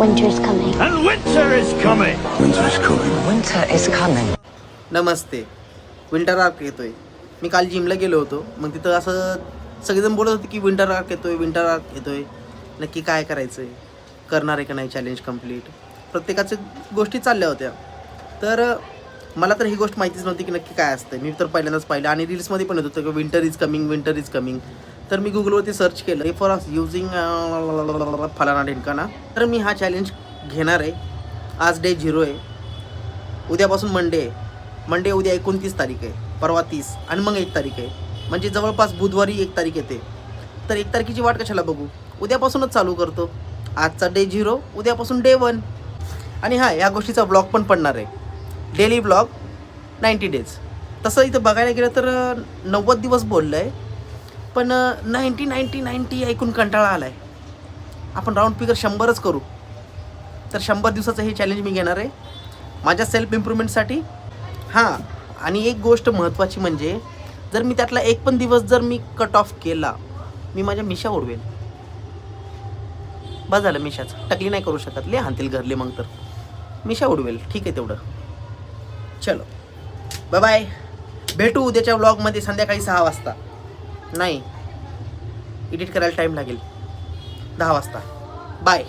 Winter is coming. And winter is coming. Winter is coming. Winter is coming. Namaste. Winter arc येतोय. मी काल जिमला गेलो होतो. मग तिथं असं सगळेजण बोलत होते की विंटर आर्क येतोय, विंटर आर्क येतोय. नक्की काय करायचं आहे, करणार आहे का नाही चॅलेंज कंप्लीट. प्रत्येकाच्या गोष्टी चालल्या होत्या. तर मला तर ही गोष्ट माहितीच नव्हती की नक्की काय असतं. मी तर पहिल्यांदाच पाहिलं आणि रील्समध्ये पण येत होतं की winter is coming, winter is coming. तर मी गुगलवरती सर्च केलं फॉर युझिंग फलाना ढिंकाना. तर मी हा चॅलेंज घेणार आहे. आज डे 0 आहे. उद्यापासून मंडे आहे. मंडे उद्या 29 तारीख आहे, परवा 30 आणि मग 1 तारीख आहे. म्हणजे जवळपास बुधवारी 1 तारीख येते. तर 1 तारखेची वाट कशाला बघू, उद्यापासूनच चालू करतो. आजचा डे 0, उद्यापासून डे 1. आणि हा या गोष्टीचा ब्लॉग पण पडणार आहे. Daily blog 90 days. तसं इथं बघायला गेलं तर 90 दिवस बोललं आहे. पण 90 ऐकून कंटाळा आला आहे. आपण राऊंड फिगर 100च करू. तर 100 दिवसाचं हे चॅलेंज मी घेणार आहे माझ्या सेल्फ इम्प्रूव्हमेंटसाठी. हां, आणि एक गोष्ट महत्त्वाची म्हणजे जर मी त्यातला एक पण दिवस जर मी कट ऑफ केला, मी माझ्या मिशा उडवेल. बस झालं मिशाचं. टकली नाही करू शकत, ले हाणतील घरले. मग तर मिशा उडवेल. ठीक आहे तेवढं. चलो बाय बाय. भेटू उद्याच्या व्लॉगमध्ये संध्याकाळी 6 वाजता. नाही, एडिट करायला टाईम लागेल. 10 वाजता. बाय.